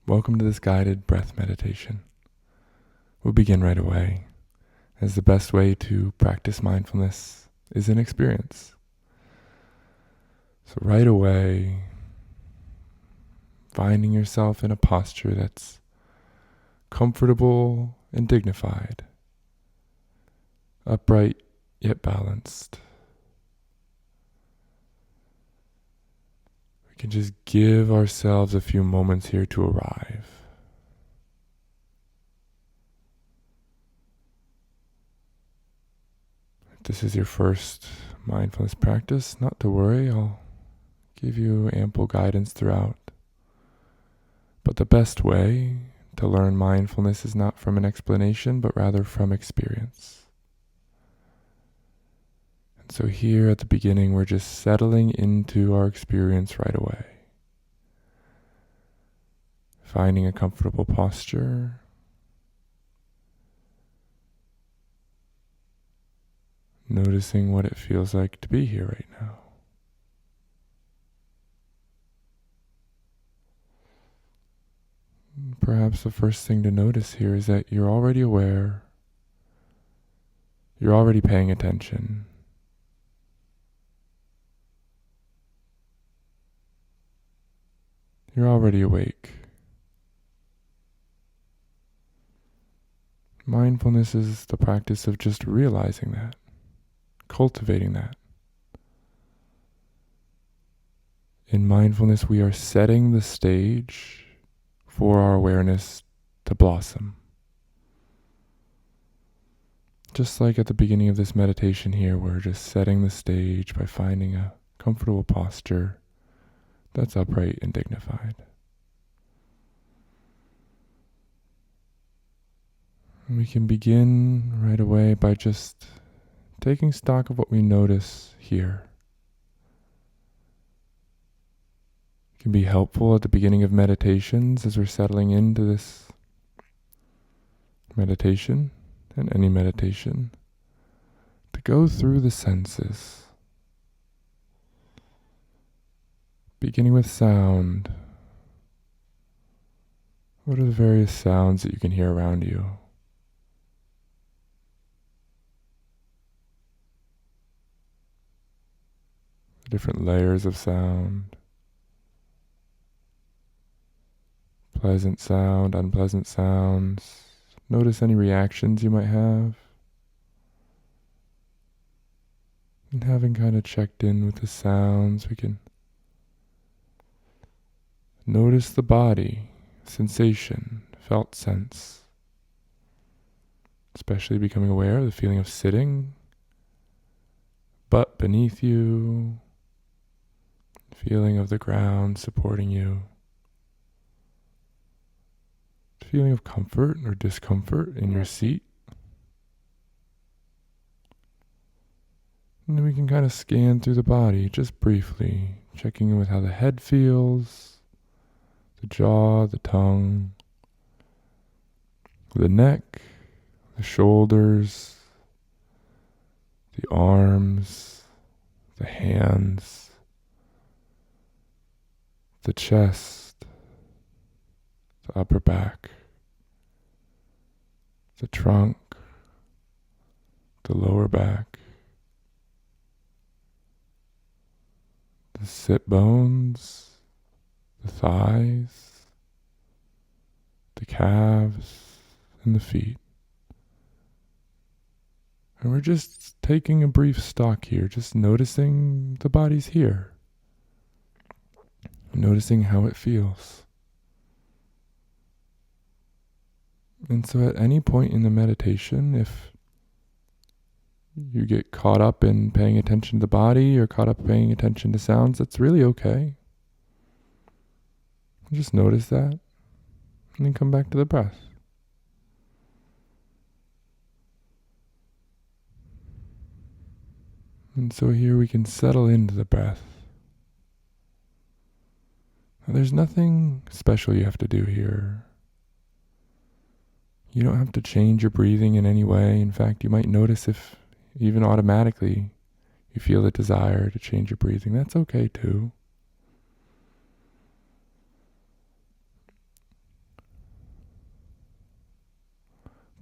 Welcome to this guided breath meditation. We'll begin right away, as the best way to practice mindfulness is an experience. So right away, finding yourself in a posture that's comfortable and dignified, upright yet balanced. We can just give ourselves a few moments here to arrive. If this is your first mindfulness practice, not to worry, I'll give you ample guidance throughout. But the best way to learn mindfulness is not from an explanation, but rather from experience. And so here at the beginning, we're just settling into our experience right away. Finding a comfortable posture. Noticing what it feels like to be here right now. Perhaps the first thing to notice here is that you're already aware. You're already paying attention. You're already awake. Mindfulness is the practice of just realizing that, cultivating that. In mindfulness, we are setting the stage for our awareness to blossom. Just like at the beginning of this meditation here, we're just setting the stage by finding a comfortable posture that's upright and dignified. And we can begin right away by just taking stock of what we notice here. It can be helpful at the beginning of meditations as we're settling into this meditation and any meditation to go through the senses. Beginning with sound. What are the various sounds that you can hear around you? Different layers of sound. Pleasant sound, unpleasant sounds. Notice any reactions you might have. And having kind of checked in with the sounds, we can notice the body, sensation, felt sense. Especially becoming aware of the feeling of sitting, butt beneath you, feeling of the ground supporting you. Feeling of comfort or discomfort in your seat. And then we can kind of scan through the body just briefly, checking in with how the head feels, the jaw, the tongue, the neck, the shoulders, the arms, the hands, the chest, the upper back, the trunk, the lower back, the sit bones, the thighs, the calves, and the feet. And we're just taking a brief stock here, just noticing the body's here, noticing how it feels. And so at any point in the meditation, if you get caught up in paying attention to the body or caught up paying attention to sounds, that's really okay. Just notice that and then come back to the breath. And so here we can settle into the breath. Now, there's nothing special you have to do here. You don't have to change your breathing in any way. In fact, you might notice if even automatically you feel the desire to change your breathing. That's okay too.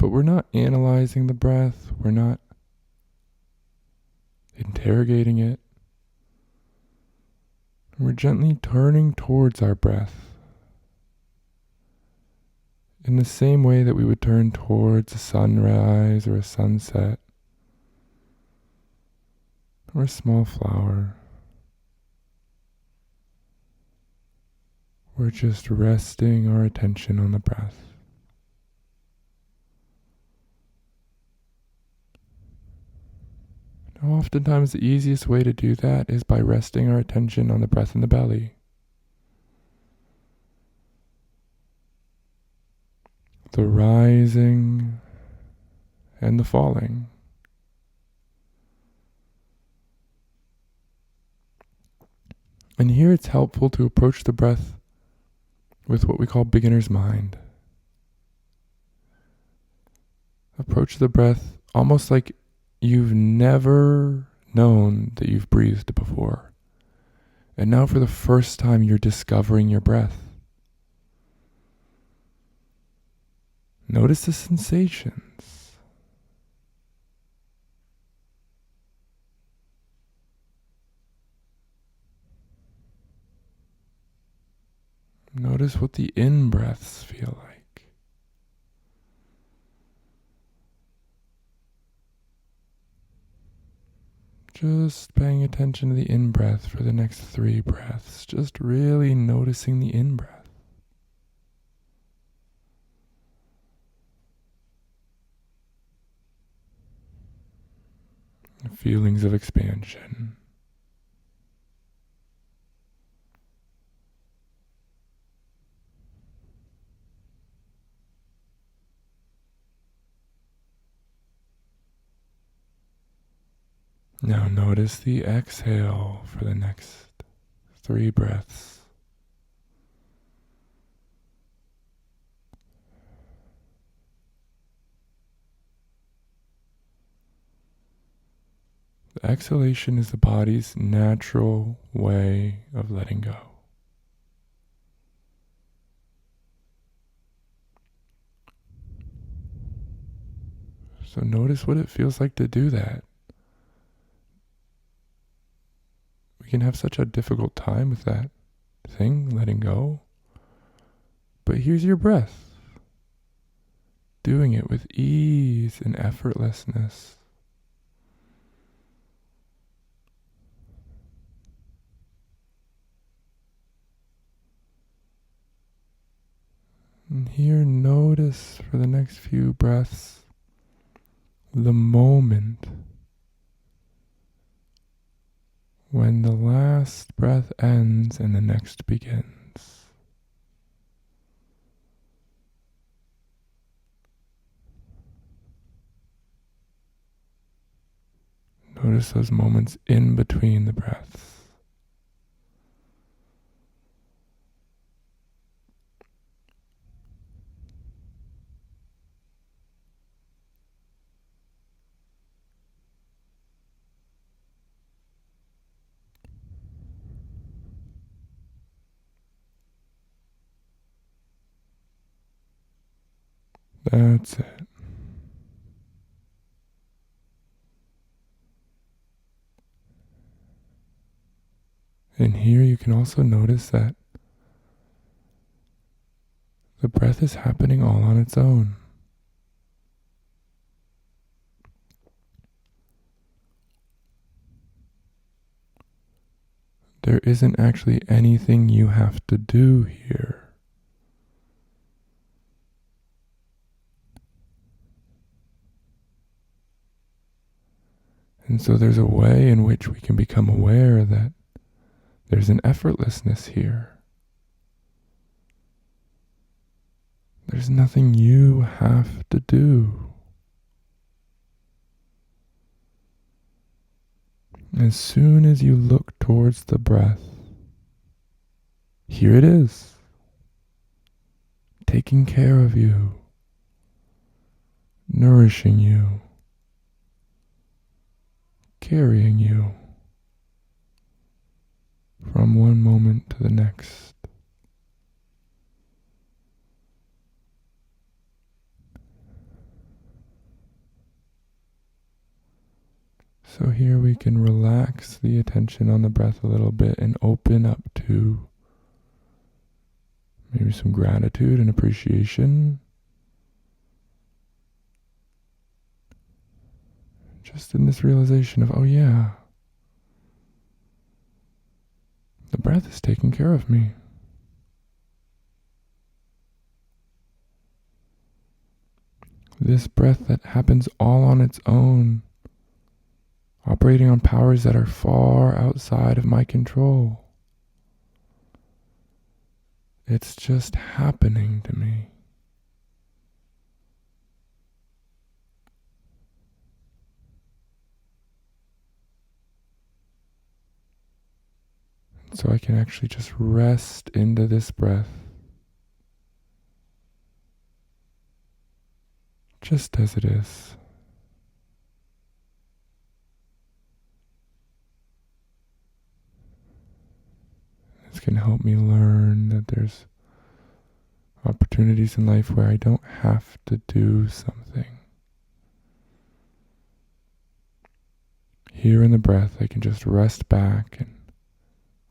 But we're not analyzing the breath. We're not interrogating it. We're gently turning towards our breath in the same way that we would turn towards a sunrise or a sunset or a small flower. We're just resting our attention on the breath. Now, oftentimes the easiest way to do that is by resting our attention on the breath in the belly. The rising and the falling. And here it's helpful to approach the breath with what we call beginner's mind. Approach the breath almost like you've never known that you've breathed before. And now for the first time you're discovering your breath. Notice the sensations. Notice what the in-breaths feel like. Just paying attention to the in-breath for the next 3 breaths. Just really noticing the in-breath. Feelings of expansion. Now notice the exhale for the next 3 breaths. The exhalation is the body's natural way of letting go. So notice what it feels like to do that. We can have such a difficult time with that thing, letting go. But here's your breath, doing it with ease and effortlessness. And here, notice for the next few breaths the moment when the last breath ends and the next begins. Notice those moments in between the breaths. That's it. And here you can also notice that the breath is happening all on its own. There isn't actually anything you have to do here. And so there's a way in which we can become aware that there's an effortlessness here. There's nothing you have to do. As soon as you look towards the breath, here it is, taking care of you, nourishing you, carrying you from one moment to the next. So here we can relax the attention on the breath a little bit and open up to maybe some gratitude and appreciation. Just in this realization of, oh yeah, the breath is taking care of me. This breath that happens all on its own, operating on powers that are far outside of my control. It's just happening to me. So I can actually just rest into this breath, just as it is. This can help me learn that there's opportunities in life where I don't have to do something. Here in the breath, I can just rest back and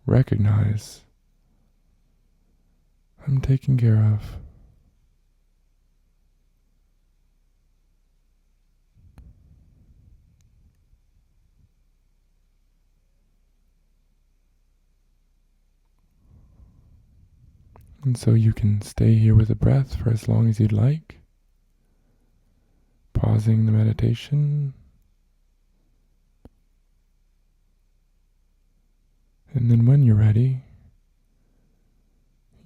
recognize I'm taken care of. And so you can stay here with the breath for as long as you'd like, pausing the meditation. And then when you're ready,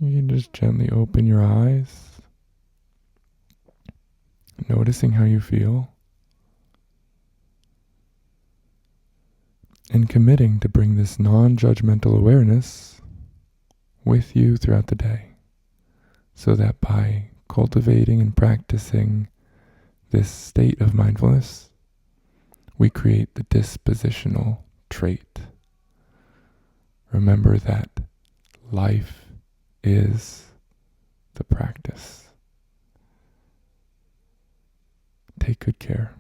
you can just gently open your eyes, noticing how you feel, and committing to bring this non-judgmental awareness with you throughout the day, so that by cultivating and practicing this state of mindfulness, we create the dispositional trait. Remember that life is the practice. Take good care.